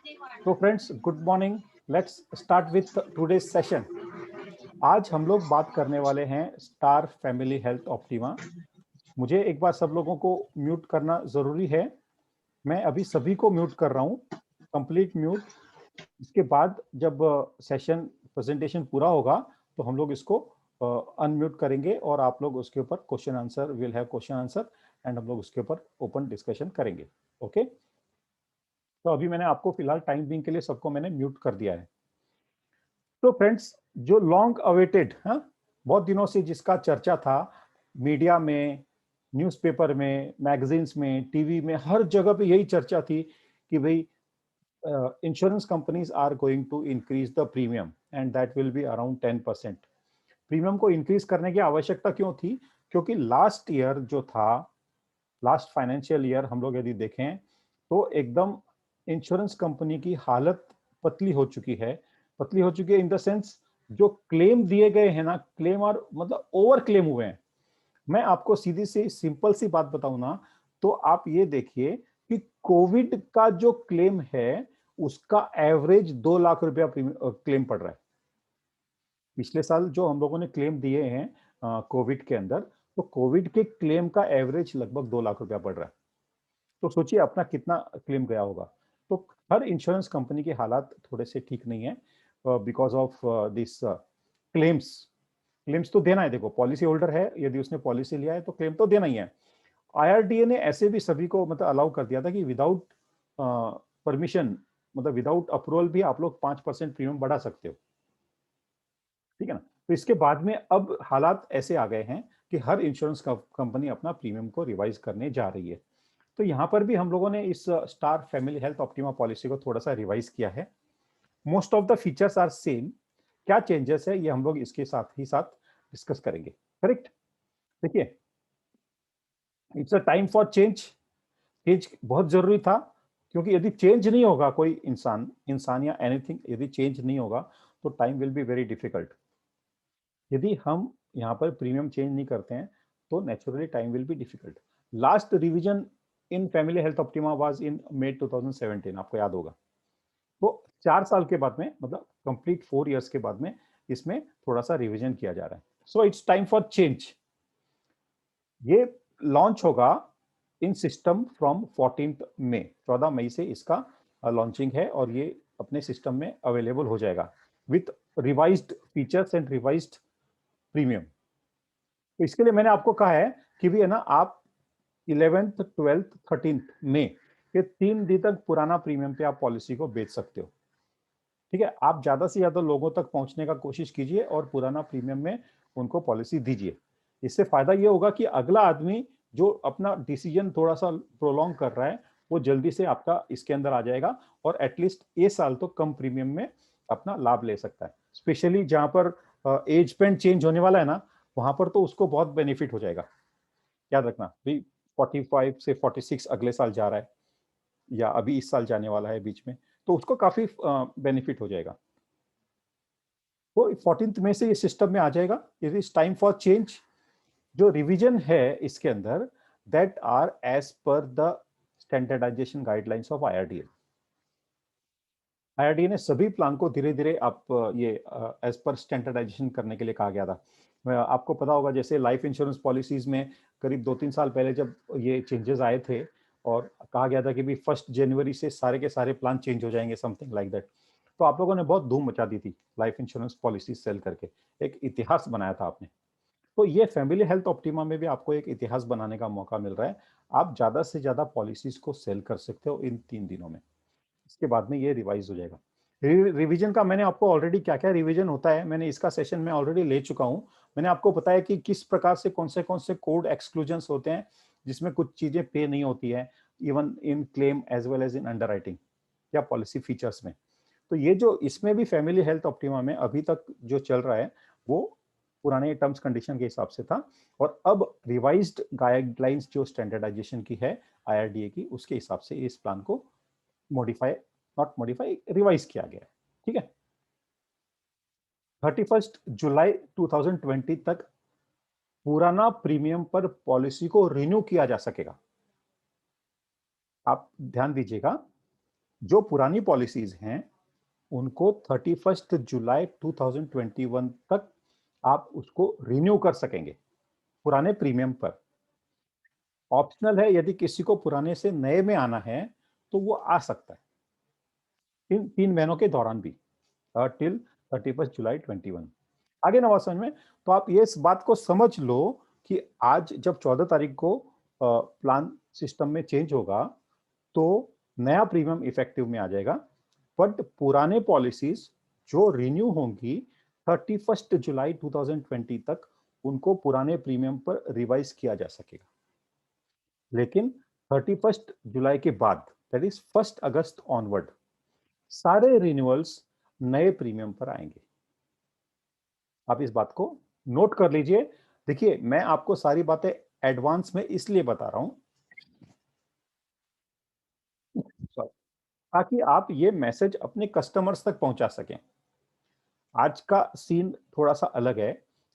तो friends, good morning. Let's start with today's session. आज हम लोग बात करने वाले हैं स्टार फैमिली हेल्थ ऑप्टिमा। मुझे एक बार सब लोगों को म्यूट करना जरूरी है। मैं अभी सभी को म्यूट कर रहा हूँ, कंप्लीट म्यूट। इसके बाद जब सेशन प्रेजेंटेशन पूरा होगा तो हम लोग इसको अनम्यूट करेंगे और आप लोग उसके ऊपर question answer, will have question answer and हम लोग उसके ऊपर ओपन डिस्कशन करेंगे। ओके, तो अभी मैंने आपको फिलहाल टाइम बिंग के लिए सबको मैंने म्यूट कर दिया है। तो फ्रेंड्स, जो लॉन्ग अवेटेड, बहुत दिनों से जिसका चर्चा था मीडिया में, न्यूज़पेपर में, मैगजीन्स में, टीवी में, हर जगह पे यही चर्चा थी कि भाई insurance companies are going to increase the premium and that will be around 10%। Premium को इंक्रीज करने की आवश्यकता क्यों थी? क्योंकि लास्ट ईयर जो था, लास्ट फाइनेंशियल ईयर हम लोग यदि देखें तो एकदम इंश्योरेंस कंपनी की हालत पतली हो चुकी है। पतली हो चुकी है इन द सेंस, जो क्लेम दिए गए हैं ना, क्लेम और मतलब ओवर क्लेम हुए हैं। मैं आपको सीधी सी सिंपल सी बात बताऊं ना, तो आप ये देखिए कि कोविड का जो क्लेम है उसका एवरेज 2 लाख रुपया क्लेम पड़ रहा है। पिछले साल जो हम लोगों ने क्लेम दिए हैं कोविड के अंदर, तो कोविड के क्लेम का एवरेज लगभग 2 लाख रुपया पड़ रहा है। तो सोचिए अपना कितना क्लेम गया होगा। तो हर इंश्योरेंस कंपनी के हालात थोड़े से ठीक नहीं है because of this claims. Claims तो देना है, देखो पॉलिसी होल्डर है, यदि उसने पॉलिसी लिया है तो क्लेम तो देना ही है। आईआरडीए ने ऐसे भी सभी को मतलब अलाउ कर दिया था कि विदाउट परमिशन, मतलब विदाउट अप्रूवल भी आप लोग 5% प्रीमियम बढ़ा सकते हो। ठीक है ना? तो इसके बाद में अब हालात ऐसे आ गए हैं कि हर इंश्योरेंस कंपनी अपना प्रीमियम को रिवाइज करने जा रही है। तो यहाँ पर भी हम लोगों ने इस star family health optima policy को थोड़ा सा रिवाइज किया है। Most of the features are same. क्या चेंजेस है ये हम लोग इसके साथ ही साथ डिस्कस करेंगे। करेक्ट? देखिए, it's a time for change. Change बहुत जरूरी था, क्योंकि यदि चेंज नहीं होगा, कोई इंसान या एनीथिंग यदि चेंज नहीं होगा तो time will be very difficult. यदि हम यहाँ पर प्रीमियम चेंज नहीं करते हैं तो naturally time will be difficult. Last revision in family health optima was in May 2017, आपको याद होगा। तो 4 साल के बाद में, मतलब कंप्लीट 4 इयर्स के बाद में इसमें थोड़ा सा रिवीजन किया जा रहा है। So it's time for change. ये लॉन्च होगा इन सिस्टम फ्रॉम 14 मई, 14 मई से इसका लॉन्चिंग है और ये अपने सिस्टम में अवेलेबल हो जाएगा with revised features and revised premium. तो इसके लिए मैंने आपको कहा है कि भी है ना, आप 11th 12th 13th में ये 3 दिन तक पुराना प्रीमियम पे आप पॉलिसी को बेच सकते हो। ठीक है, आप ज्यादा से ज्यादा लोगों तक पहुंचने का कोशिश कीजिए और पुराना प्रीमियम में उनको पॉलिसी दीजिए। इससे फायदा ये होगा कि अगला आदमी जो अपना डिसीजन थोड़ा सा प्रोलॉन्ग कर रहा है वो जल्दी से आपका इसके अंदर आ जाएगा और एटलीस्ट ये साल तो कम प्रीमियम में अपना लाभ ले सकता है। स्पेशली जहां पर एज पेंड चेंज होने वाला है ना, वहां पर तो उसको बहुत बेनिफिट हो जाएगा। याद रखना भाई, 45 से 46 अगले साल जा रहा है या अभी इस साल जाने वाला है बीच में, तो उसको काफी बेनिफिट हो जाएगा। तो 14 मई से ये सिस्टम में आ जाएगा। It is time for change. जो रिवीजन है इसके अंदर, that are as per the standardization guidelines of IRDA. IRDA ने सभी प्लान को धीरे धीरे आप ये एज पर स्टैंडर्डाइजेशन करने के लिए कहा गया था। आपको पता होगा जैसे लाइफ इंश्योरेंस पॉलिसीज में करीब 2-3 साल पहले जब ये चेंजेस आए थे और कहा गया था कि भी 1 जनवरी से सारे के सारे प्लान चेंज हो जाएंगे, समथिंग लाइक दैट। तो आप लोगों ने बहुत धूम मचा दी थी लाइफ इंश्योरेंस पॉलिसी सेल करके, एक इतिहास बनाया था आपने। तो ये फैमिली हेल्थ ऑप्टिमा में भी आपको एक इतिहास बनाने का मौका मिल रहा है। आप ज्यादा से ज्यादा पॉलिसीज को सेल कर सकते हो इन 3 दिनों में। इसके बाद में ये रिवाइज हो जाएगा। रिवीजन का मैंने आपको ऑलरेडी क्या क्या रिवीजन होता है मैंने इसका सेशन में ऑलरेडी ले चुका हूं। मैंने आपको बताया कि किस प्रकार से कौन से कोड एक्सक्लूजन होते हैं जिसमें कुछ चीजें पे नहीं होती है, even in claim as well as in underwriting या पॉलिसी फीचर्स में। तो ये जो इसमें भी फैमिली हेल्थ ऑप्टिमा में अभी तक जो चल रहा है वो पुराने टर्म्स कंडीशन के हिसाब से था, और अब रिवाइज्ड गाइडलाइंस जो स्टैंडर्डाइजेशन की है आईआरडीए की, उसके हिसाब से इस प्लान को मॉडिफाई, नॉट मॉडिफाई, रिवाइज किया गया है। ठीक है, 31 जुलाई 2020 तक पुराना प्रीमियम पर पॉलिसी को रिन्यू किया जा सकेगा। आप ध्यान दीजिएगा, जो पुरानी पॉलिसीज हैं उनको 31 जुलाई 2021 तक आप उसको रिन्यू कर सकेंगे पुराने प्रीमियम पर। ऑप्शनल है, यदि किसी को पुराने से नए में आना है तो वो आ सकता है इन 3 महीनों के दौरान भी, टिल 31 जुलाई 21। आगे ना बात समझ में, तो आप ये इस बात को समझ लो कि आज जब 14 तारीख को प्लान सिस्टम में चेंज होगा तो नया प्रीमियम इफेक्टिव में आ जाएगा, बट पुराने पॉलिसीज जो रिन्यू होंगी 31 जुलाई 2020 तक उनको पुराने प्रीमियम पर रिवाइज किया जा सकेगा। लेकिन 31 जुलाई के बाद, दैट इज 1 अगस्त ऑनवर्ड, सारे रिन्यूअल्स नए प्रीमियम पर आएंगे। आप इस बात को नोट कर लीजिए। देखिए, मैं आपको सारी बातें एडवांस में इसलिए बता रहा हूं ताकि आप ये मैसेज अपने कस्टमर्स तक पहुंचा सकें। आज का सीन थोड़ा सा अलग है।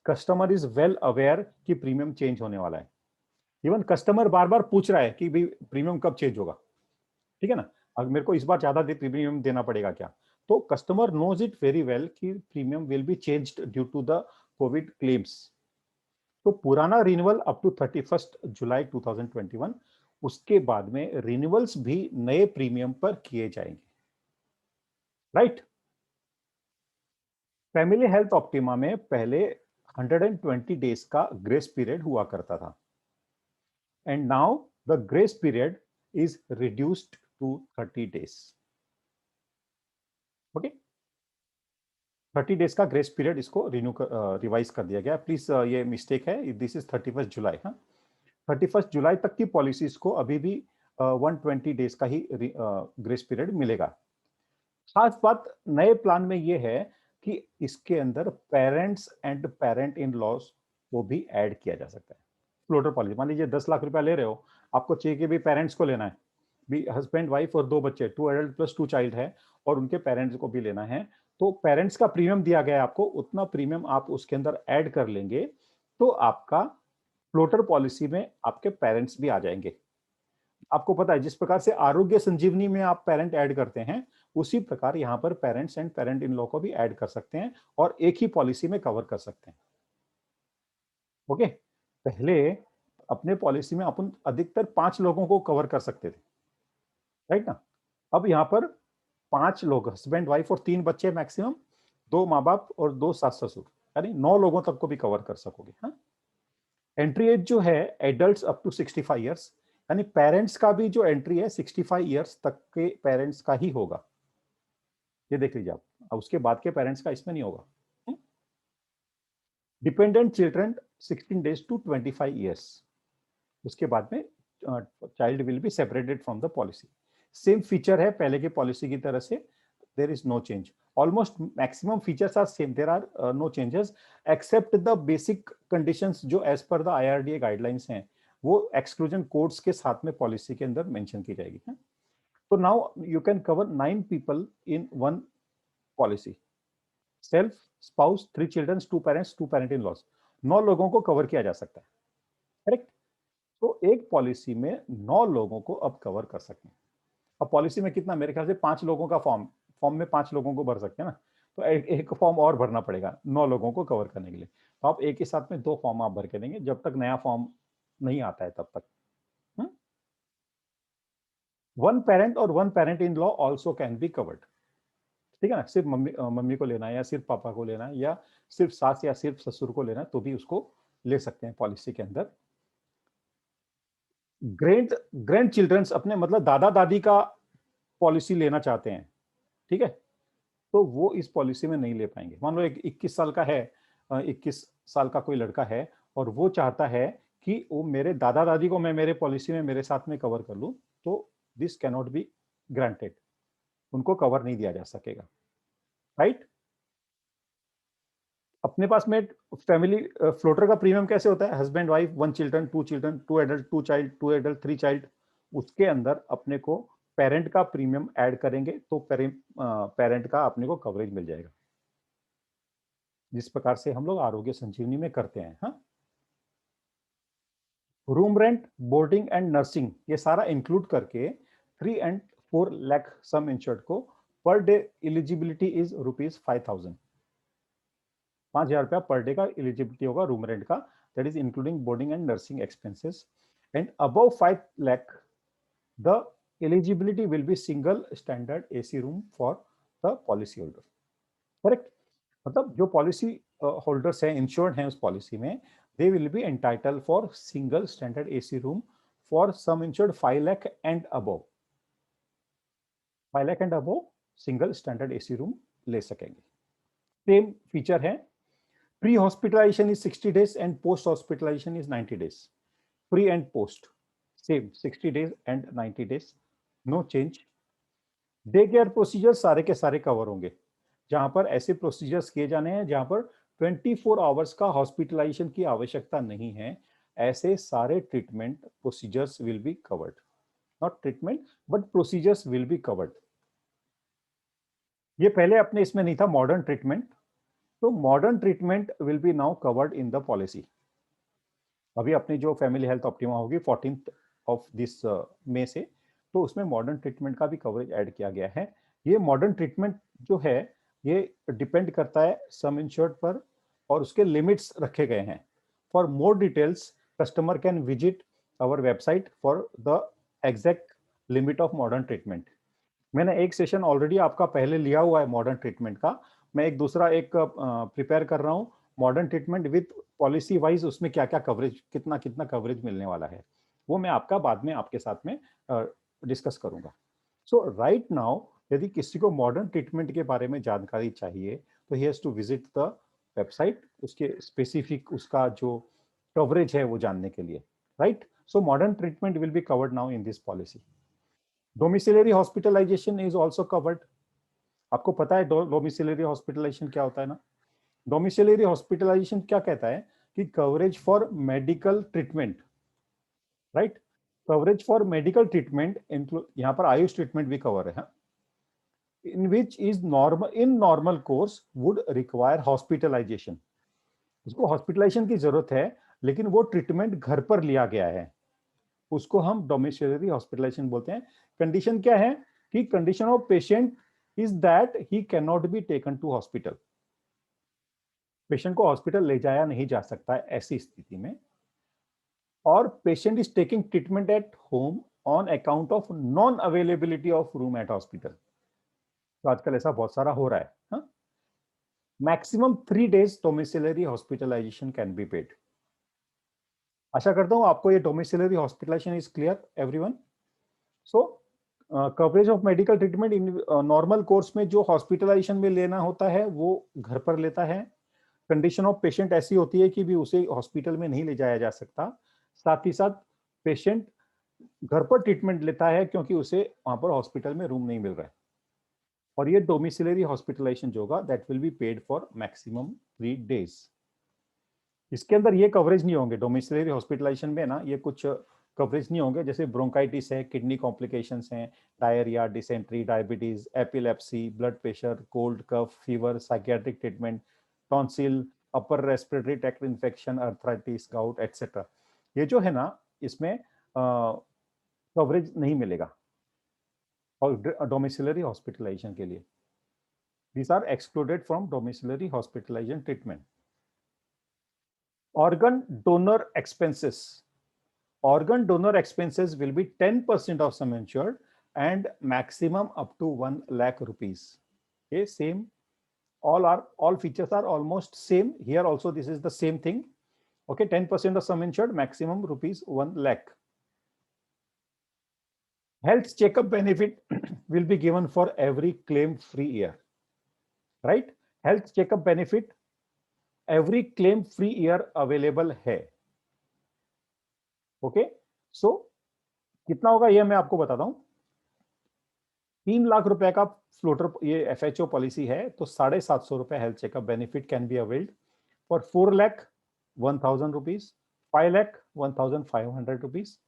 कस्टमर इज वेल अवेयर कि प्रीमियम चेंज होने वाला है। इवन कस्टमर बार बार पूछ रहा है कि भाई प्रीमियम कब चेंज होगा, ठीक है ना, अब मेरे को इस बार ज्यादा प्रीमियम देना पड़ेगा क्या। तो customer knows it very well कि premium will be changed due to the covid claims. तो पुराना रिन्यूअल अप टू 31 जुलाई 2021, उसके बाद में रिन्यूअल्स भी नए प्रीमियम पर किए जाएंगे, राइट। फैमिली हेल्थ ऑप्टिमा में पहले 120 डेज का ग्रेस पीरियड हुआ करता था, and now the grace period is reduced to 30 days. Okay, 30 days का ग्रेस पीरियड इसको रिवाइज कर दिया गया। प्लीज ये मिस्टेक है, दिस इज 31 जुलाई। हाँ, 31 जुलाई तक की पॉलिसीज को अभी भी 120 डेज का ही ग्रेस पीरियड मिलेगा। खास बात नए प्लान में ये है कि इसके अंदर parents and parent in loss को भी ऐड किया जा सकता है। फ्लोटर पॉलिसी, मान लीजिए 10 लाख रुपया ले रहे हो, आपको चाहिए कि भी पेरेंट्स को लेना है, भी हस्बैंड वाइफ और 2 बच्चे, 2 एडल्ट प्लस 2 चाइल्ड है, और उनके पेरेंट्स को भी लेना है, तो पेरेंट्स का प्रीमियम दिया गया है आपको, उतना प्रीमियम आप उसके अंदर ऐड कर लेंगे तो आपका फ्लोटर पॉलिसी में आपके पेरेंट्स भी आ जाएंगे। आपको पता है जिस प्रकार से आरोग्य संजीवनी में आप पेरेंट ऐड करते हैं, उसी प्रकार यहां पर parents and parent in law को भी ऐड कर सकते हैं और एक ही पॉलिसी में कवर कर सकते हैं। ओके, पहले अपने पॉलिसी में अपन अधिकतर 5 लोगों को कवर कर सकते थे, राइट ना। अब यहां पर 5 लोग, हस्बैंड वाइफ और 3 बच्चे मैक्सिमम, 2 माँ बाप और 2 सास ससुर, यानी 9 लोगों तक को भी कवर कर सकोगे। हाँ, एंट्री एज जो है एडल्ट अप टू 65 ईयर्स, यानी पेरेंट्स का भी जो एंट्री है 65 ईयर्स तक के पेरेंट्स का ही होगा, ये देख लीजिए आप। अब उसके बाद के पेरेंट्स का इसमें नहीं होगा। Dependent children 16 days to 25 years, उसके बाद में child will be separated from the policy. Same feature है पहले की पॉलिसी की तरह से, there is no change, almost maximum features are same, there are no changes except the basic conditions जो as per the IRDA guidelines हैं, वो exclusion codes के साथ में पॉलिसी के अंदर मेंशन की जाएगी। तो now you can cover 9 people in one policy, self, spouse, 3 children, 2 parents, 2 parent in loss, 9 लोगों को कवर किया जा सकता है, करेक्ट। तो एक पॉलिसी में 9 लोगों को अब कवर कर सकते हैं। अब पॉलिसी में कितना, मेरे ख्याल से 5 लोगों का फॉर्म फॉर्म में 5 लोगों को भर सकते हैं ना, तो एक फॉर्म और भरना पड़ेगा 9 लोगों को कवर करने के लिए। तो आप एक ही साथ में 2 फॉर्म आप भर के देंगे जब तक नया फॉर्म नहीं आता है तब तक। वन पेरेंट और one parent in law also can be covered, ठीक है ना। सिर्फ मम्मी को लेना है या सिर्फ पापा को लेना है या सिर्फ सास या सिर्फ ससुर को लेना है तो भी उसको ले सकते हैं पॉलिसी के अंदर। ग्रैंड चिल्ड्रंस, अपने मतलब दादा दादी का पॉलिसी लेना चाहते हैं, ठीक है, तो वो इस पॉलिसी में नहीं ले पाएंगे। मान लो एक 21 साल का है, 21 साल का कोई लड़का है और वो चाहता है कि वो मेरे दादा दादी को मैं मेरे पॉलिसी में मेरे साथ में कवर कर लूं, तो दिस कैनॉट बी ग्रांटेड, उनको कवर नहीं दिया जा सकेगा, राइट। अपने पास में फैमिली फ्लोटर का प्रीमियम कैसे होता है, husband wife, 1 children, 2 adult, 2 child, 2 adult, 3 child, उसके अंदर अपने को पेरेंट का प्रीमियम ऐड करेंगे तो पेरेंट का अपने को कवरेज मिल जाएगा, जिस प्रकार से हम लोग आरोग्य संजीवनी में करते हैं। हाँ, room rent, boarding and nursing, ये सारा इंक्लूड करके 3 and 4 लाख सम इंश्योर्ड को पर डे एलिजिबिलिटी इज ₹5,000। 5,000 रुपया पर डे का एलिजिबिलिटी होगा रूम रेंट का, that is including boarding and nursing expenses. And above 5 lakh the eligibility will be single standard AC room for the policy holder. Correct? मतलब जो policy holders हैं, insured हैं उस policy में, they will be entitle for single standard AC room for sum insured 5 lakh and above. 5 lakh and above single standard AC room ले सकेंगे। Same feature है, pre hospitalization is 60 days and post hospitalization is 90 days। Pre and post same 60 days and 90 days, no change. Day care procedure सारे के सारे cover होंगे, जहां पर ऐसे प्रोसीजर्स किए जाने हैं जहां पर 24 आवर्स का हॉस्पिटलाइजेशन की आवश्यकता नहीं है, ऐसे सारे treatment procedures will be covered. Not treatment but procedures will be covered. ये पहले अपने इसमें नहीं था, मॉडर्न ट्रीटमेंट। तो modern treatment will B now covered in the policy. अभी अपनी जो फैमिली हेल्थ ऑप्टिमा होगी 14th ऑफ दिस मई से, तो उसमें मॉडर्न ट्रीटमेंट का भी कवरेज ऐड किया गया है। ये मॉडर्न ट्रीटमेंट जो है ये डिपेंड करता है सम इंश्योर्ड पर, और उसके लिमिट्स रखे गए हैं। For more details customer can visit our website for the exact limit of modern treatment. मैंने एक सेशन ऑलरेडी आपका पहले लिया हुआ है मॉडर्न ट्रीटमेंट का, मैं एक दूसरा एक प्रिपेयर कर रहा हूँ modern treatment with policy wise, उसमें क्या क्या कवरेज, कितना कितना कवरेज मिलने वाला है, वो मैं आपका बाद में आपके साथ में डिस्कस करूंगा। सो राइट नाउ यदि किसी को मॉडर्न ट्रीटमेंट के बारे में जानकारी चाहिए तो he has to visit the website, उसके स्पेसिफिक उसका जो कवरेज है वो जानने के लिए, right? So modern treatment will be covered now in this policy. Domiciliary hospitalisation is also covered. आपको पता है डोमिसिलरी हॉस्पिटलाइजेशन क्या होता है ना? डोमिसिलरी हॉस्पिटलाइजेशन क्या कहता है कि coverage for medical treatment, right? Coverage for medical treatment include, यहां पर आयुष ट्रीटमेंट भी कवर है, in which is normal, in normal course would require hospitalisation. उसको हॉस्पिटलाइजेशन की जरूरत है लेकिन वो ट्रीटमेंट घर पर लिया गया है, उसको हम डोमिसिलरी हॉस्पिटलाइजेशन बोलते हैं। कंडीशन क्या है कि condition of patient is that he can not be taken to hospital. Patient को हॉस्पिटल ले जाया नहीं जा सकता है ऐसी स्थिति में, और patient is taking treatment at home on account of non availability of room at hospital. तो आजकल ऐसा बहुत सारा हो रहा है। हाँ? Maximum 3 days domiciliary hospitalisation can be paid. आशा करता हूं आपको ये domiciliary hospitalisation is clear everyone. So coverage of medical treatment in normal course में जो हॉस्पिटलाइजेशन में लेना होता है वो घर पर लेता है। कंडीशन ऑफ पेशेंट ऐसी होती है कि भी उसे हॉस्पिटल में नहीं ले जाया जा सकता। साथ ही साथ पेशेंट घर पर ट्रीटमेंट लेता है क्योंकि उसे वहां पर हॉस्पिटल में रूम नहीं मिल रहा है। और ये डोमिसिलरी हॉस्पिटलाइजेशन जो होगा that will be paid for maximum 3 days। इसके अंदर ये कवरेज नहीं होंगे डोमिसिलरी हॉस्पिटलाइजेशन में ना, ये कुछ कवरेज नहीं होंगे, जैसे ब्रोंकाइटिस है, किडनी कॉम्प्लिकेशंस हैं, diarrhoea, dysentery, diabetes, epilepsy, blood pressure, cold, cough, fever, psychiatric treatment, tonsil, upper respiratory tract infection, arthritis, gout etcetera, ये जो है ना इसमें कवरेज नहीं मिलेगा और डोमिसिलरी हॉस्पिटलाइजेशन के लिए। These are excluded from domiciliary hospitalization treatment. Organ donor expenses. Organ donor expenses will be 10% of sum insured and maximum up to 1 lakh rupees. Okay, same. All features are almost same. Here also this is the same thing. Okay, 10% of sum insured, maximum rupees 1 lakh. Health checkup benefit will be given for every claim-free year. Right? Health checkup benefit every claim-free year available है। Okay, सो कितना होगा ये मैं आपको बताता हूं। 3 लाख रुपए का फ्लोटर ये FHO पॉलिसी है, तो 750 रुपए health checkup benefit can be availed for 4 lakh 1000 rupees, 5 lakh 1500 rupees,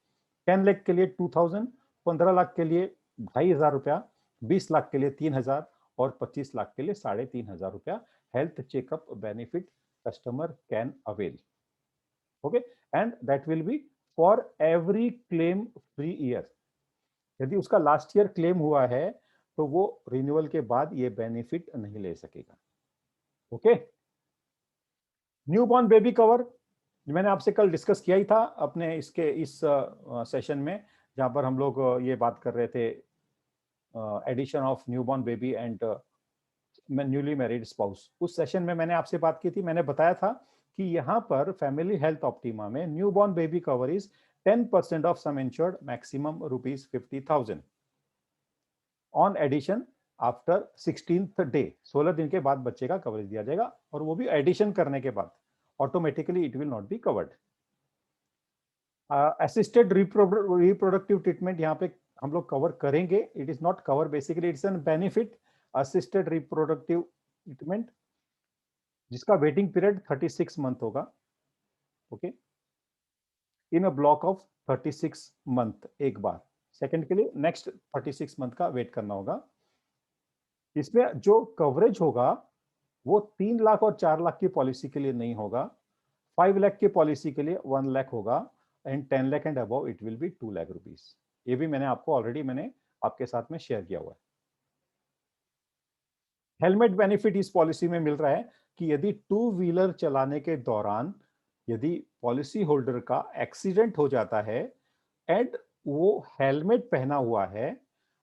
10 lakh के लिए 2000, 15 लाख के लिए 2500 रुपया, 20 लाख के लिए 3000 और 25 लाख के लिए 3500 रुपया health checkup benefit customer can avail. Okay, and that will be for every claim free year. यदि उसका लास्ट ईयर क्लेम हुआ है तो वो रिन्यूअल के बाद ये बेनिफिट नहीं ले सकेगा। ओके, न्यूबॉर्न बेबी कवर मैंने आपसे कल डिस्कस किया ही था अपने इस सेशन में, जहां पर हम लोग ये बात कर रहे थे addition of newborn baby and newly married spouse. उस सेशन में मैंने आपसे बात की थी, मैंने बताया था कि यहाँ पर फैमिली हेल्थ ऑप्टिमा में newborn baby cover is 10% of sum insured maximum ₹50,000 on addition after 16th day. 16 दिन के बाद बच्चे का कवरेज दिया जाएगा, और वो भी एडिशन करने के बाद automatically it will not be covered. Assisted reproductive treatment यहाँ पे हम लोग कवर करेंगे, it is not cover, basically it's an benefit. Assisted reproductive treatment जिसका वेटिंग पीरियड 36 मंथ होगा, okay, in a block of 36 month एक बार, सेकंड के लिए नेक्स्ट 36 मंथ का वेट करना होगा। इसमें जो कवरेज होगा वो 3 लाख और 4 लाख की पॉलिसी के लिए नहीं होगा, 5 लाख की पॉलिसी के लिए 1 लाख होगा, and 10 lakh and above it will be 2 lakh rupees. ये भी मैंने आपको ऑलरेडी आपके साथ में शेयर किया हुआ है। हेलमेट बेनिफिट इस पॉलिसी में मिल रहा है कि यदि 2 व्हीलर चलाने के दौरान यदि पॉलिसी होल्डर का एक्सीडेंट हो जाता है एंड वो हेलमेट पहना हुआ है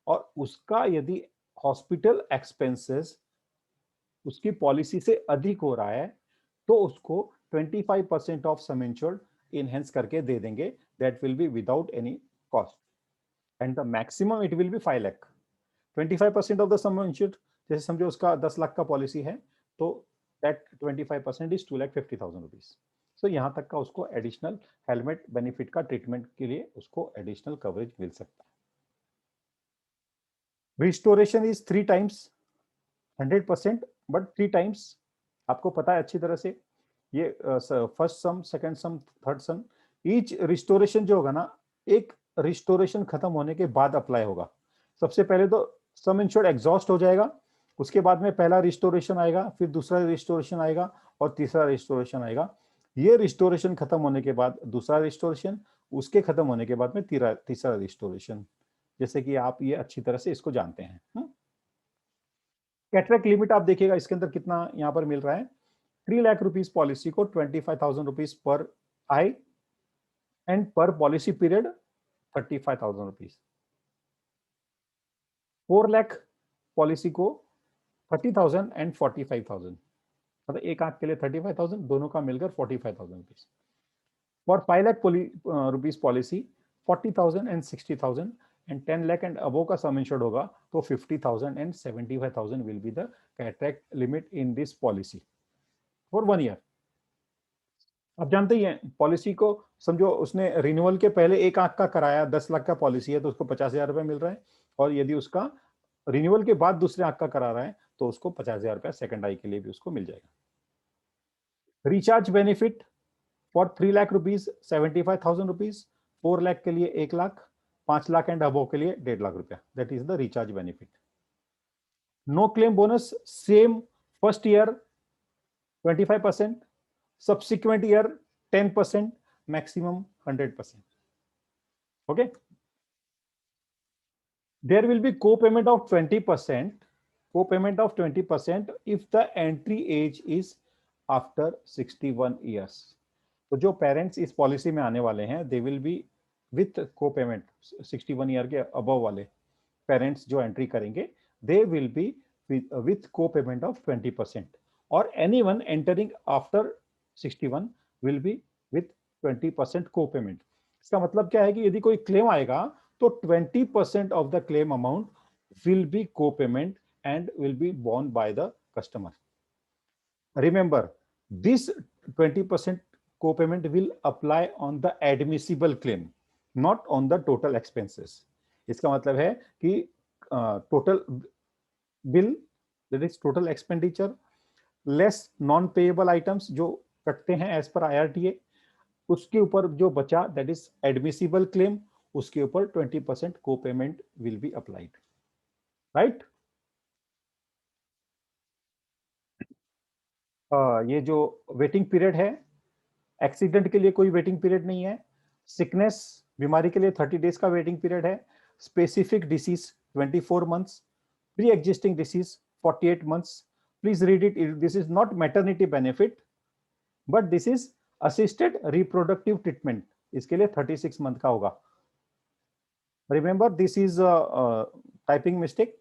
और उसका यदि हॉस्पिटल एक्सपेंसेस उसकी पॉलिसी से अधिक हो रहा है तो उसको 25% ऑफ सम इंश्योर्ड इनहेंस करके दे देंगे, that will be without any cost, and the maximum it will be 5 lakh. 25% of the some insured, जैसे समझो उसका 10 लाख का पॉलिसी है तो दैट 25% इज 2,50,000 रुपीज। सो यहाँ तक का उसको एडिशनल हेलमेट बेनिफिट का ट्रीटमेंट के लिए उसको एडिशनल कवरेज मिल सकता है। Restoration is 3 times 100%, but 3 times आपको पता है अच्छी तरह से, ये first sum, second sum, third sum, each restoration जो होगा ना एक रिस्टोरेशन खत्म होने के बाद अप्लाई होगा। सबसे पहले तो सम इंश्योर्ड एग्जॉस्ट हो जाएगा, उसके बाद में पहला रिस्टोरेशन आएगा, फिर दूसरा रिस्टोरेशन आएगा और तीसरा रिस्टोरेशन आएगा। ये रिस्टोरेशन खत्म होने के बाद दूसरा रिस्टोरेशन, उसके खत्म होने के बाद में तीसरा रिस्टोरेशन, जैसे कि आप ये अच्छी तरह से इसको जानते हैं। कैटरेक्ट लिमिट आप देखिएगा इसके अंदर कितना यहाँ पर मिल रहा है, 3 लाख रुपीस पॉलिसी को 25,000 रुपीस पर आई एंड पर policy period 35,000 rupees. 4 lakh policy को 30,000 एंड 45,000, मतलब एक आंख के लिए 35,000, दोनों का मिलकर 45,000 rupees. For 5 lakh rupees policy 40,000 and 60,000 and 10 lakh and above का सम इंश्योर्ड होगा तो 50,000 and 75,000 will be the cataract limit in this policy for 1 year. आप जानते ही हैं पॉलिसी को, समझो उसने रिन्यूअल के पहले एक आंख का कराया, 10 लाख का पॉलिसी है तो उसको 50,000 रुपए मिल रहा है, और यदि उसका रिन्यूअल के बाद दूसरे आंख का करा रहा है तो उसको 50,000 रुपया सेकंड आई के लिए भी उसको मिल जाएगा। Recharge benefit for 3 lakh rupees 75,000 rupees, 4 lakh के लिए 1 लाख, 5 लाख एंड अबो के लिए 1.5 लाख रुपया, that is the recharge benefit. No claim bonus, same first year 25%, subsequent year 10%, maximum 100%. Okay, there will be co-payment of 20%, co-payment of 20% if the entry age is after 61 years. तो जो parents इस policy में आने वाले हैं they will be with copayment, 61 year के above वाले parents जो एंट्री करेंगे they will be with copayment of 20%, और anyone entering after 61 will be with 20% co-payment। इसका मतलब क्या है कि यदि कोई क्लेम आएगा तो 20% of the claim amount will be co-payment and will be borne by the customer। Remember, this 20% co-payment will apply on the admissible claim, not on the total expenses। इसका मतलब है कि total bill, that is total expenditure less non payable items जो कटते हैं as per IRTA, उसके ऊपर जो बचा दैट इज एडमिसिबल क्लेम, उसके ऊपर 20% को payment will be applied, right. ये जो वेटिंग पीरियड है, एक्सीडेंट के लिए कोई वेटिंग पीरियड नहीं है, सिकनेस बीमारी के लिए 30 डेज का वेटिंग पीरियड है, specific disease 24 months, pre-existing disease 48 months. Please read it. This is not maternity benefit, but this is assisted reproductive treatment. इसके लिए 36 month का होगा. Remember, this is a typing mistake.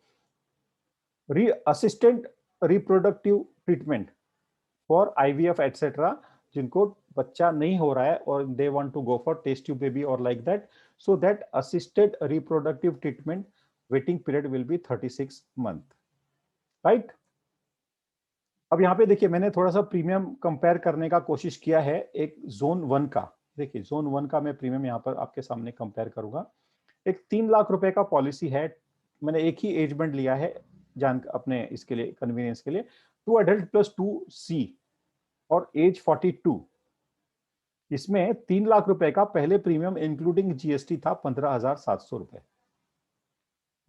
Assisted reproductive treatment for IVF etc. जिनको बच्चा नहीं हो रहा है और they want to go for test tube baby or like that, so that assisted reproductive treatment waiting period will be 36 month, right? अब यहाँ पे देखिए मैंने थोड़ा सा प्रीमियम कंपेयर करने का कोशिश किया है एक जोन 1 का. देखिए जोन 1 का मैं प्रीमियम यहाँ पर आपके सामने कंपेयर करूंगा. एक 3 लाख रुपए का पॉलिसी है. मैंने एक ही एज बैंड लिया है अपने इसके लिए कन्वीनियंस के लिए. 2 एडल्ट प्लस 2 सी और एज 42. इसमें 3 लाख रुपए का पहले प्रीमियम इंक्लूडिंग जीएसटी था 15,700 रुपए.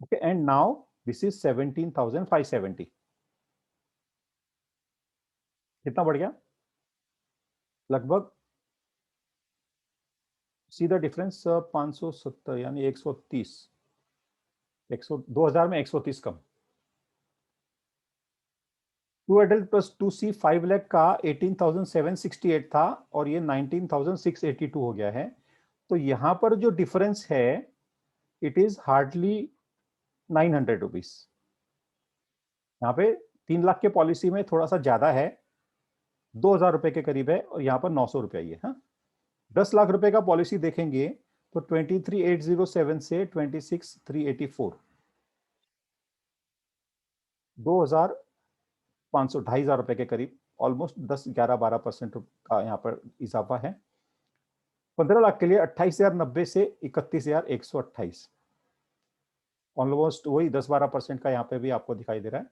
Okay, and now this is 17,570. कितना बढ़ गया? लगभग सीधा डिफरेंस 570 यानी 130. 2000 में 130 कम. 2 एडल्ट प्लस 2 सी 5 लाख का 18,768 था और ये 19,682 हो गया है. तो यहां पर जो डिफरेंस है इट इज हार्डली 900 रुपीज. यहाँ पे 3 लाख के पॉलिसी में थोड़ा सा ज्यादा है, 2,000 रुपए के करीब है और यहाँ पर 900 रुपया ही है. हाँ, 10 लाख रुपए का पॉलिसी देखेंगे तो 23,807 से 26,384, 2,500 2,500 रुपए के करीब, ऑलमोस्ट 10-11-12% का यहाँ पर इजाफा है. 15 लाख के लिए 28,090 से 31,128, ऑलमोस्ट वही 10-12% का यहाँ पे भी आपको दिखाई दे रहा है.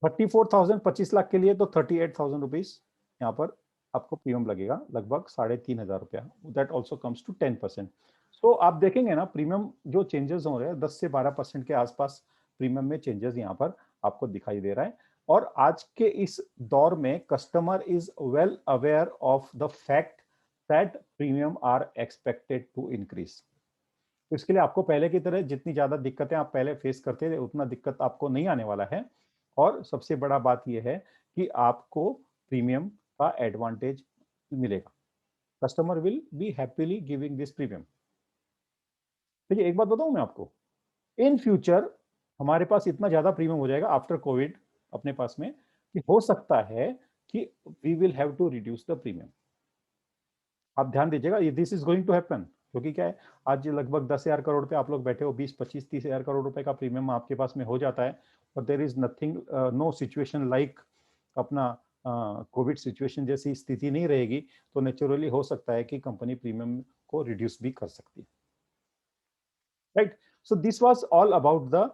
34,000 25 लाख के लिए तो 38,000 रुपीज यहाँ पर आपको प्रीमियम लगेगा, लगभग 3,500 रुपया. That also comes to 10%. So आप देखेंगे ना प्रीमियम जो चेंजेस हो रहे हैं 10 से 12% के आसपास प्रीमियम में चेंजेस यहाँ पर आपको दिखाई दे रहा है. और आज के इस दौर में customer is well aware of the fact that premium are expected to increase. तो इसके लिए आपको पहले की तरह जितनी ज्यादा दिक्कतें आप पहले फेस करते थे उतना दिक्कत आपको नहीं आने वाला है. और सबसे बड़ा बात यह है कि आपको प्रीमियम का एडवांटेज मिलेगा. Customer will be happily giving this premium. देखिए एक बात बताऊं मैं आपको, इन फ्यूचर हमारे पास इतना ज्यादा प्रीमियम हो जाएगा आफ्टर कोविड अपने पास में कि हो सकता है कि we will have to reduce the premium. आप ध्यान दीजिएगा, this is going to happen. क्योंकि क्या है, आज लगभग 10,000 करोड़ पे आप लोग बैठे हो, 20-25-30,000 करोड़ रुपए का प्रीमियम आपके पास में हो जाता है. और there is nothing, know situation like अपना कोविड सिचुएशन जैसी स्थिति नहीं रहेगी तो नेचुरली हो सकता है कि कंपनी प्रीमियम को रिड्यूस भी कर सकती है. Right. So this was all about the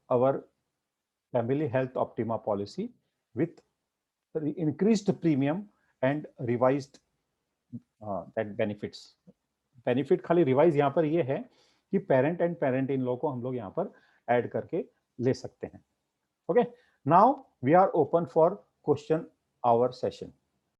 our family health optima policy with increased premium and revised that benefits. Benefit खाली रिवाइज यहाँ पर ये है कि parent and parent in law को हम लोग यहाँ पर ऐड करके ले सकते हैं. Okay, now we are open for question hour session.